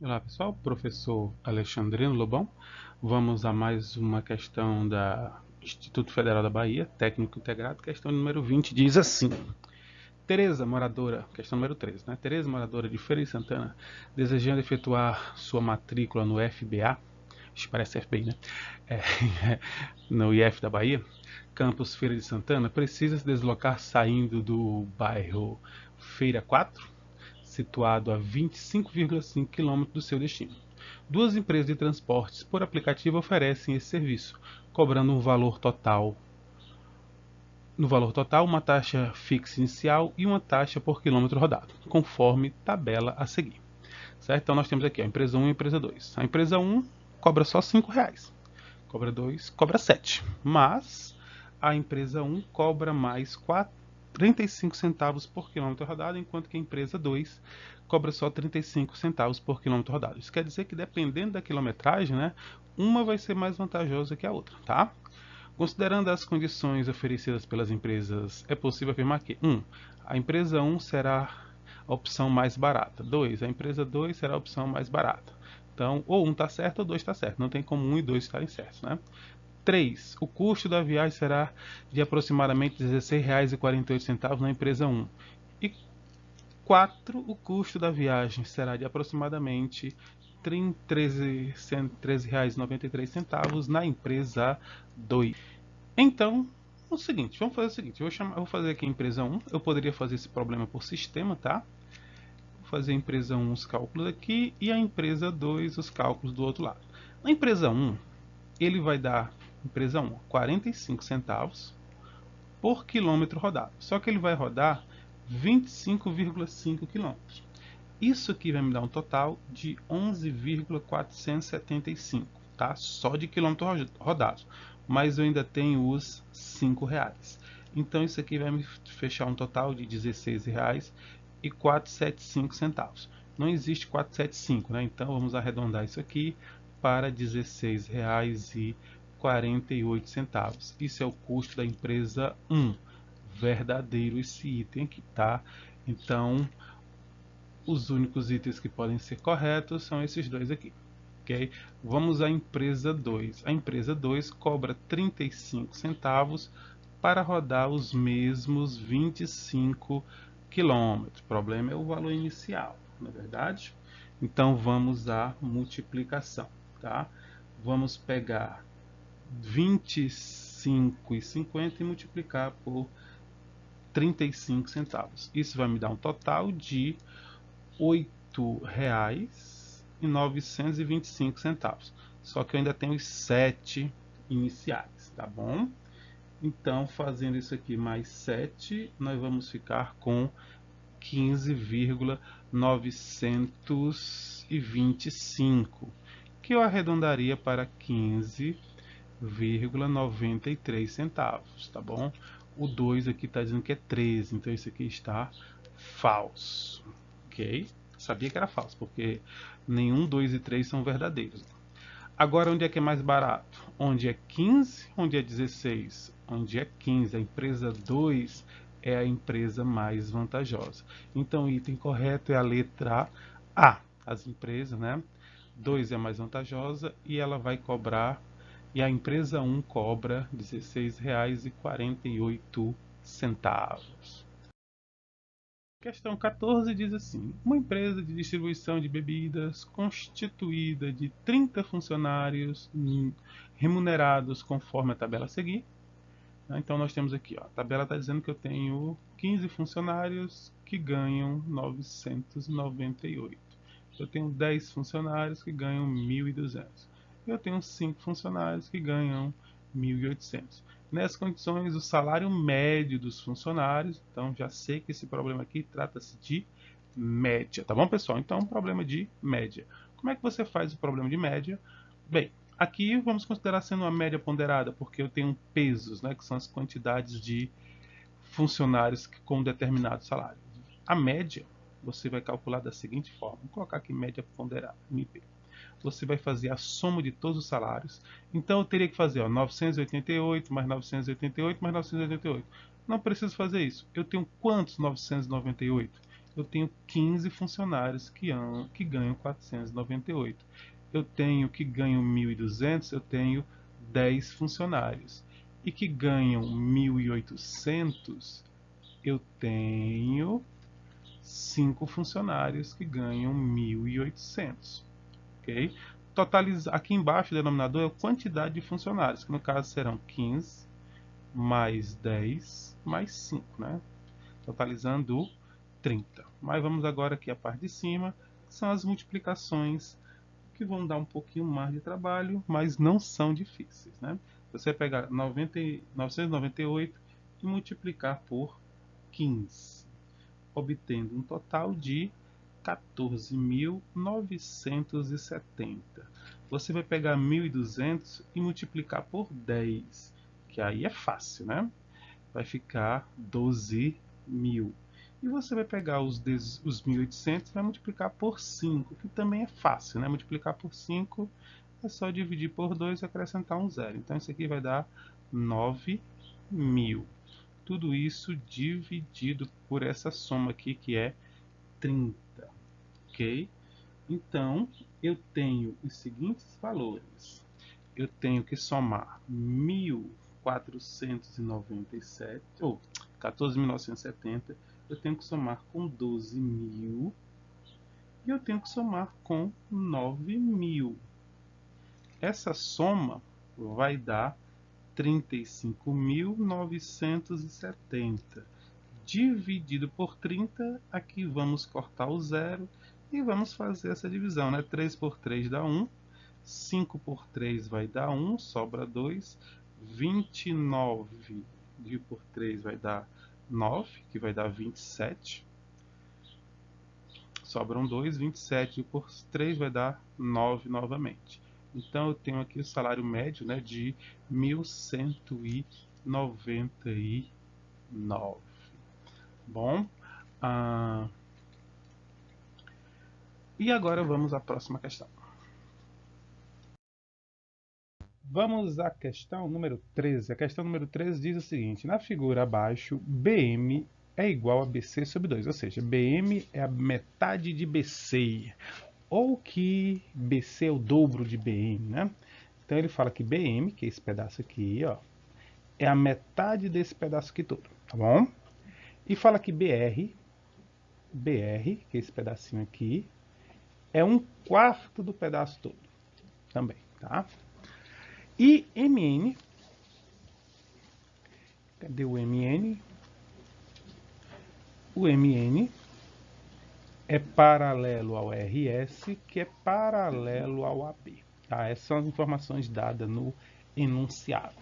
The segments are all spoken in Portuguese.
Olá pessoal, professor Alexandrino Lobão. Vamos a mais uma questão da Instituto Federal da Bahia, técnico integrado, questão número 20, diz assim: Tereza, moradora, questão número 13, né? Tereza, moradora de Feira de Santana, desejando efetuar sua matrícula no FBA, acho que parece FBI, né? No IF da Bahia, campus Feira de Santana, precisa se deslocar saindo do bairro Feira 4, situado a 25,5 km do seu destino. Duas empresas de transportes por aplicativo oferecem esse serviço, cobrando no valor total, uma taxa fixa inicial e uma taxa por quilômetro rodado, conforme tabela a seguir. Certo? Então nós temos aqui a empresa 1 e a empresa 2. A empresa 1 cobra só R$ 5, cobra 2, cobra 7. Mas a empresa 1 cobra mais 35 centavos por quilômetro rodado, enquanto que a empresa 2 cobra só 35 centavos por quilômetro rodado. Isso quer dizer que dependendo da quilometragem, né, uma vai ser mais vantajosa que a outra, tá? Considerando as condições oferecidas pelas empresas, é possível afirmar que 1. A empresa 1 será a opção mais barata. 2. A empresa 2 será a opção mais barata. Então, ou 1 está certo ou 2 está certo. Não tem como 1 e 2 estarem certos, né? 3. O custo da viagem será de aproximadamente R$ 16,48 na empresa 1. E 4. O custo da viagem será de aproximadamente R$ 13,93 na empresa 2. Então, o seguinte, vamos fazer o seguinte, eu vou fazer aqui a empresa 1, eu poderia fazer esse problema por sistema, tá? Vou fazer a empresa 1 os cálculos aqui e a empresa 2 os cálculos do outro lado. Na empresa 1, ele vai dar, empresa 1, 45 centavos por quilômetro rodado. Só que ele vai rodar 25,5 quilômetros. Isso aqui vai me dar um total de 11,475, tá? Só de quilômetros rodados. Mas eu ainda tenho os R$ 5. Então isso aqui vai me fechar um total de R$ 16,475. Não existe 475, né? Então vamos arredondar isso aqui para R$ 16,48. Isso é o custo da empresa 1. Verdadeiro esse item aqui, tá? Então, os únicos itens que podem ser corretos são esses dois aqui. Okay? Vamos à empresa 2. A empresa 2 cobra 35 centavos para rodar os mesmos 25 quilômetros. O problema é o valor inicial, não é verdade? Então vamos à multiplicação. Tá? Vamos pegar 25,50 e multiplicar por 35 centavos. Isso vai me dar um total de R$ 8,925. Só que eu ainda tenho os 7 iniciais, tá bom? Então, fazendo isso aqui mais 7, nós vamos ficar com 15,925, que eu arredondaria para 15,93 centavos, tá bom? O 2 aqui está dizendo que é 13, então isso aqui está falso, ok? Sabia que era falso, porque nenhum 2 e 3 são verdadeiros. Agora, onde é que é mais barato? Onde é 15, onde é 16? Onde é 15. A empresa 2 é a empresa mais vantajosa. Então, o item correto é a letra A. As empresas, né? 2 é mais vantajosa e ela vai cobrar, e a empresa 1 cobra R$ 16,48. Questão 14 diz assim: uma empresa de distribuição de bebidas constituída de 30 funcionários remunerados conforme a tabela a seguir. Então nós temos aqui, ó, a tabela está dizendo que eu tenho 15 funcionários que ganham 998. Eu tenho 10 funcionários que ganham 1.200. Eu tenho 5 funcionários que ganham 1.800. Nessas condições, o salário médio dos funcionários, então já sei que esse problema aqui trata-se de média, tá bom, pessoal? Então, um problema de média. Como é que você faz o problema de média? Bem, aqui vamos considerar sendo uma média ponderada, porque eu tenho pesos, né, que são as quantidades de funcionários com um determinado salário. A média você vai calcular da seguinte forma: vou colocar aqui média ponderada, MP. Você vai fazer a soma de todos os salários. Então eu teria que fazer 988 mais 988 mais 988. Não preciso fazer isso. Eu tenho quantos 998? eu tenho 15 funcionários que ganham 498. Eu tenho que ganham 1.200, eu tenho 10 funcionários. E que ganham 1.800, eu tenho 5 funcionários que ganham 1.800. Ok? Aqui embaixo o denominador é a quantidade de funcionários, que no caso serão 15 mais 10 mais 5, né? Totalizando 30. Mas vamos agora aqui à parte de cima, que são as multiplicações, que vão dar um pouquinho mais de trabalho, mas não são difíceis, né? Você pegar 998 e multiplicar por 15, obtendo um total de 14.970. Você vai pegar 1.200 e multiplicar por 10, que aí é fácil, né? Vai ficar 12.000. E você vai pegar os 1.800 e vai multiplicar por 5, que também é fácil, né? Multiplicar por 5 é só dividir por 2 e acrescentar um zero. Então isso aqui vai dar 9.000. Tudo isso dividido por essa soma aqui, que é 30. Ok? Então, eu tenho os seguintes valores. Eu tenho que somar 1.497, ou 14.970, eu tenho que somar com 12.000 e eu tenho que somar com 9.000. Essa soma vai dar 35.970. Dividido por 30, aqui vamos cortar o zero e vamos fazer essa divisão, né? 3 por 3 dá 1, 5 por 3 vai dar 1, sobra 2, 29 dividido por 3 vai dar 9, que vai dar 27, sobram 2, 27 por 3 vai dar 9 novamente. Então eu tenho aqui o salário médio, né, de 1.199. Bom, e agora vamos à próxima questão. Vamos à questão número 13. A questão número 13 diz o seguinte: na figura abaixo, BM é igual a BC sobre 2, ou seja, BM é a metade de BC, ou que BC é o dobro de BM, né? Então ele fala que BM, que é esse pedaço aqui, ó, é a metade desse pedaço aqui todo, tá bom? E fala que BR, que é esse pedacinho aqui, é 1/4 do pedaço todo, também, tá? E MN, cadê o MN? O MN é paralelo ao RS, que é paralelo ao AB. Tá? Essas são as informações dadas no enunciado.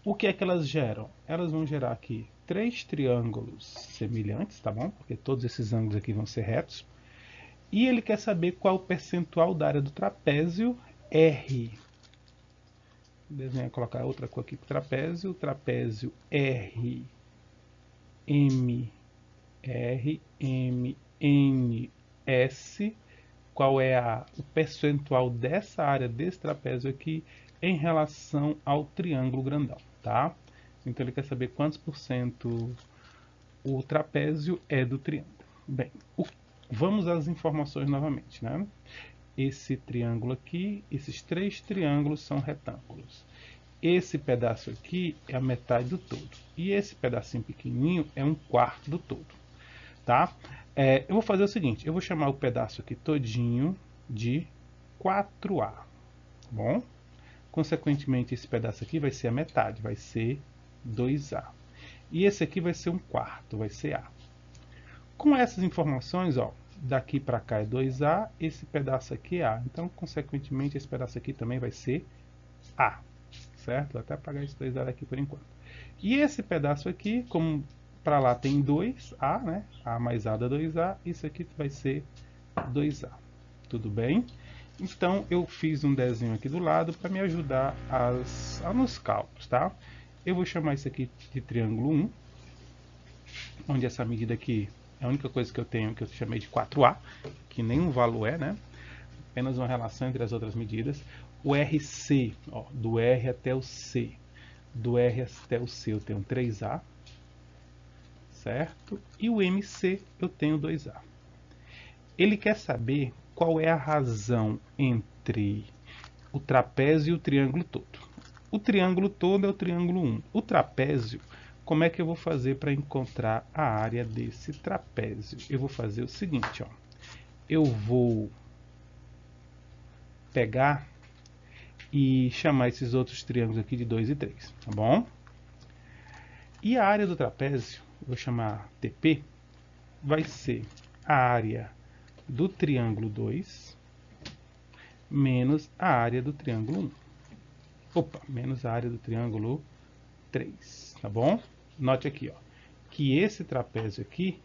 O que é que elas geram? Elas vão gerar aqui 3 triângulos semelhantes, tá bom? Porque todos esses ângulos aqui vão ser retos. E ele quer saber qual o percentual da área do trapézio R. Desenhar, colocar outra cor aqui para o trapézio. Trapézio R, M, N, S. Qual é o percentual dessa área desse trapézio aqui em relação ao triângulo grandão, tá? Então ele quer saber quantos por cento o trapézio é do triângulo. Bem, vamos às informações novamente, né? Esse triângulo aqui, esses 3 triângulos são retângulos. Esse pedaço aqui é a metade do todo. E esse pedacinho pequenininho é 1/4 do todo. Tá? Eu vou fazer o seguinte, eu vou chamar o pedaço aqui todinho de 4A. Tá bom? Consequentemente, esse pedaço aqui vai ser a metade, vai ser 2A. E esse aqui vai ser 1/4, vai ser A. Com essas informações, ó, daqui para cá é 2A, esse pedaço aqui é A. Então, consequentemente, esse pedaço aqui também vai ser A. Certo? Vou até apagar esse 2A daqui por enquanto. E esse pedaço aqui, como para lá tem 2A, né? A mais A dá 2A, isso aqui vai ser 2A. Tudo bem? Então, eu fiz um desenho aqui do lado para me ajudar nos cálculos, tá? Eu vou chamar isso aqui de triângulo 1, onde essa medida aqui é a única coisa que eu tenho, que eu chamei de 4A, que nenhum valor é, né? Apenas uma relação entre as outras medidas. O RC, ó, do R até o C. Do R até o C eu tenho 3A, certo? E o MC eu tenho 2A. Ele quer saber qual é a razão entre o trapézio e o triângulo todo. O triângulo todo é o triângulo 1. O trapézio, como é que eu vou fazer para encontrar a área desse trapézio? Eu vou fazer o seguinte, ó. Eu vou pegar e chamar esses outros triângulos aqui de 2 e 3, tá bom? E a área do trapézio, eu vou chamar TP, vai ser a área do triângulo 2 menos a área do triângulo 1. Opa, menos a área do triângulo 3, tá bom? Note aqui, ó, que esse trapézio aqui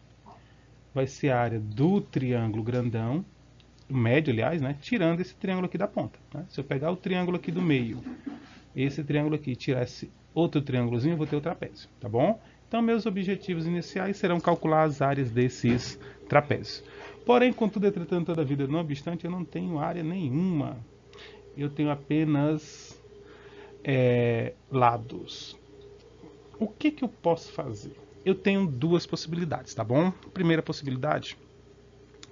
vai ser a área do triângulo grandão, médio, aliás, né, tirando esse triângulo aqui da ponta. Né? Se eu pegar o triângulo aqui do meio, esse triângulo aqui, tirar esse outro triângulozinho, eu vou ter o trapézio, tá bom? Então, meus objetivos iniciais serão calcular as áreas desses trapézios. Porém, contudo, entretanto, toda a vida, não obstante, eu não tenho área nenhuma. Eu tenho apenas lados. O que eu posso fazer? Eu tenho duas possibilidades, tá bom? Primeira possibilidade,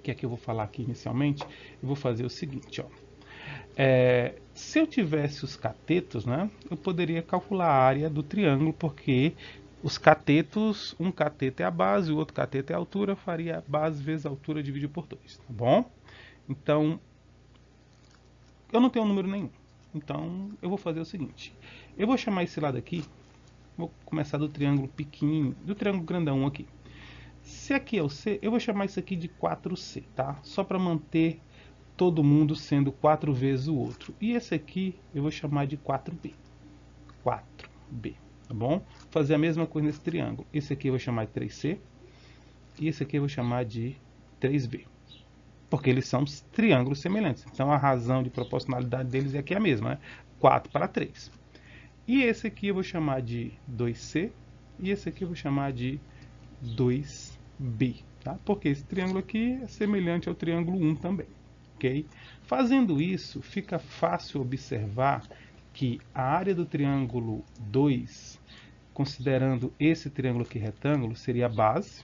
que é que eu vou falar aqui inicialmente, eu vou fazer o seguinte, ó. Se eu tivesse os catetos, né, eu poderia calcular a área do triângulo, porque os catetos, um cateto é a base, o outro cateto é a altura, eu faria a base vezes a altura dividido por 2, tá bom? Então, eu não tenho número nenhum. Então, eu vou fazer o seguinte. Eu vou chamar esse lado aqui, vou começar do triângulo pequenininho, do triângulo grandão aqui. Se aqui é o C, eu vou chamar isso aqui de 4C, tá? Só para manter todo mundo sendo 4 vezes o outro. E esse aqui eu vou chamar de 4B. 4B, tá bom? Vou fazer a mesma coisa nesse triângulo. Esse aqui eu vou chamar de 3C. E esse aqui eu vou chamar de 3B. Porque eles são triângulos semelhantes. Então a razão de proporcionalidade deles é aqui a mesma, né? 4 para 3. E esse aqui eu vou chamar de 2C. E esse aqui eu vou chamar de 2B. Tá? Porque esse triângulo aqui é semelhante ao triângulo 1 também. Okay? Fazendo isso, fica fácil observar que a área do triângulo 2, considerando esse triângulo aqui retângulo, seria a base,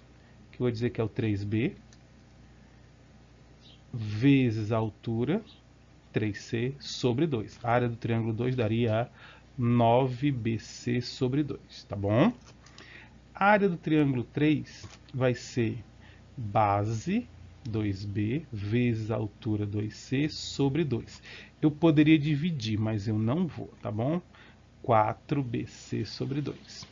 que eu vou dizer que é o 3B, vezes a altura, 3C, sobre 2. A área do triângulo 2 daria 9BC sobre 2, tá bom? A área do triângulo 3 vai ser base, 2B, vezes a altura 2C sobre 2. Eu poderia dividir, mas eu não vou, tá bom? 4BC sobre 2.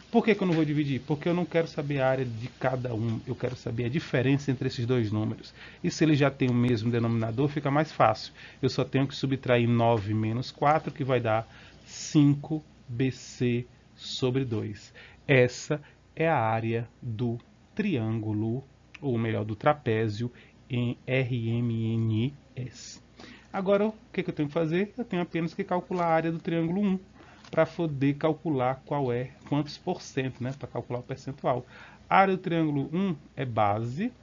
Por que eu não vou dividir? Porque eu não quero saber a área de cada um, eu quero saber a diferença entre esses dois números. E se eles já têm o mesmo denominador, fica mais fácil. Eu só tenho que subtrair 9 menos 4, que vai dar 5BC sobre 2. Essa é a área do triângulo, ou melhor, do trapézio em RMNS. Agora, o que eu tenho que fazer? Eu tenho apenas que calcular a área do triângulo 1 para poder calcular quantos por cento, né? Para calcular o percentual. A área do triângulo 1 é base,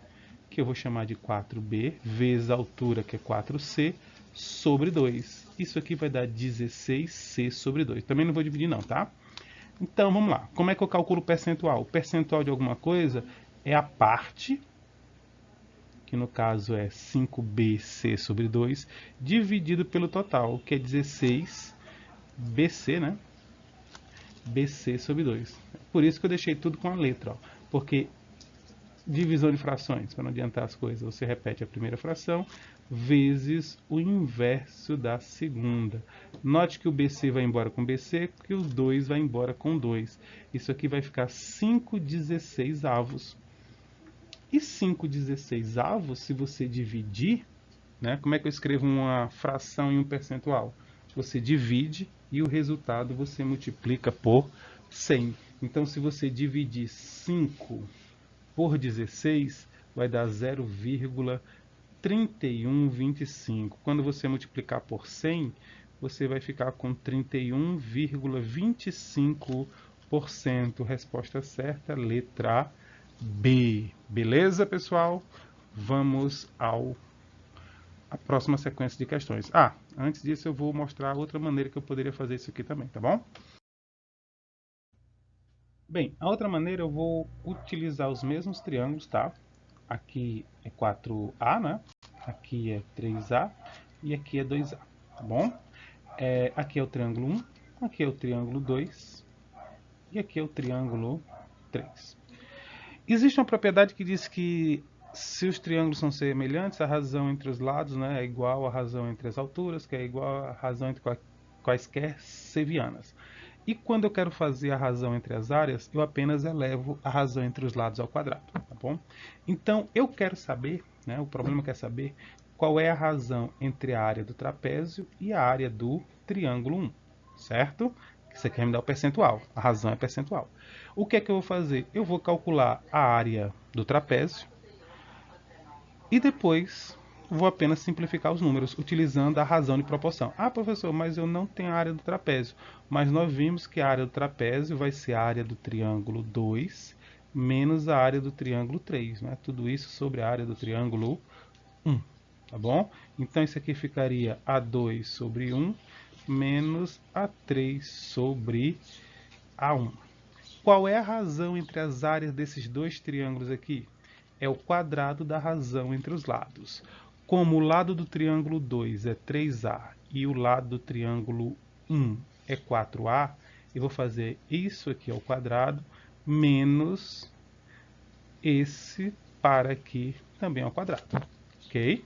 que eu vou chamar de 4B, vezes a altura, que é 4C, sobre 2. Isso aqui vai dar 16C sobre 2. Também não vou dividir não, tá? Então, vamos lá. Como é que eu calculo o percentual? O percentual de alguma coisa é a parte, que no caso é 5BC sobre 2, dividido pelo total, que é 16BC, né? BC sobre 2. Por isso que eu deixei tudo com a letra, ó, porque divisão de frações, para não adiantar as coisas, você repete a primeira fração vezes o inverso da segunda. Note que o BC vai embora com BC, que o 2 vai embora com 2. Isso aqui vai ficar 5/16. E 5/16, se você dividir, né, como é que eu escrevo uma fração em um percentual? Você divide e o resultado você multiplica por 100. Então, se você dividir 5 por 16, vai dar 0,3125. Quando você multiplicar por 100, você vai ficar com 31,25%. Resposta certa, letra B. Beleza, pessoal? Vamos à próxima sequência de questões. Antes disso eu vou mostrar outra maneira que eu poderia fazer isso aqui também, tá bom? Bem, a outra maneira eu vou utilizar os mesmos triângulos, tá? Aqui é 4A, né? Aqui é 3A e aqui é 2A, tá bom? Aqui é o triângulo 1, aqui é o triângulo 2 e aqui é o triângulo 3. Existe uma propriedade que diz que se os triângulos são semelhantes, a razão entre os lados, né, é igual à razão entre as alturas, que é igual à razão entre quaisquer sevianas. E quando eu quero fazer a razão entre as áreas, eu apenas elevo a razão entre os lados ao quadrado, tá bom? Então, eu quero saber, né, o problema quer saber qual é a razão entre a área do trapézio e a área do triângulo 1, certo? Você quer me dar o percentual, a razão é percentual. O que é que eu vou fazer? Eu vou calcular a área do trapézio e depois vou apenas simplificar os números, utilizando a razão de proporção. Ah, professor, mas eu não tenho a área do trapézio. Mas nós vimos que a área do trapézio vai ser a área do triângulo 2 menos a área do triângulo 3. Né? Tudo isso sobre a área do triângulo 1. Tá bom? Então isso aqui ficaria A2 sobre 1 menos A3 sobre A1. Qual é a razão entre as áreas desses dois triângulos aqui? É o quadrado da razão entre os lados. Como o lado do triângulo 2 é 3A e o lado do triângulo 1 é 4A, eu vou fazer isso aqui ao quadrado menos esse para aqui também ao quadrado. Ok?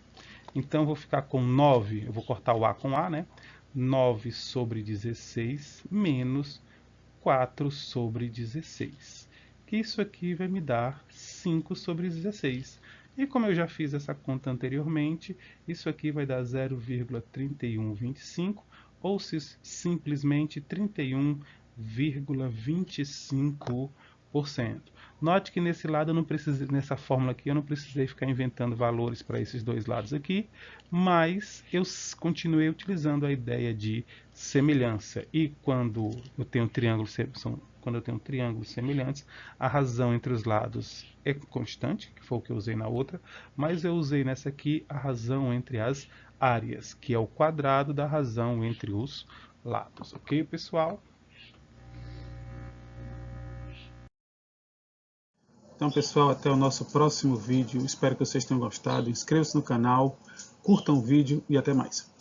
Então, eu vou ficar com 9, eu vou cortar o A com A, né? 9 sobre 16 menos 4 sobre 16. Que isso aqui vai me dar 5 sobre 16. E como eu já fiz essa conta anteriormente, isso aqui vai dar 0,3125 ou simplesmente 31,25%. Note que nesse lado eu não precisei, nessa fórmula aqui eu não precisei ficar inventando valores para esses dois lados aqui, mas eu continuei utilizando a ideia de semelhança. E quando eu tenho triângulos semelhantes, a razão entre os lados é constante, que foi o que eu usei na outra, mas eu usei nessa aqui a razão entre as áreas, que é o quadrado da razão entre os lados. Ok, pessoal? Então, pessoal, até o nosso próximo vídeo. Espero que vocês tenham gostado. Inscrevam-se no canal, curtam o vídeo e até mais.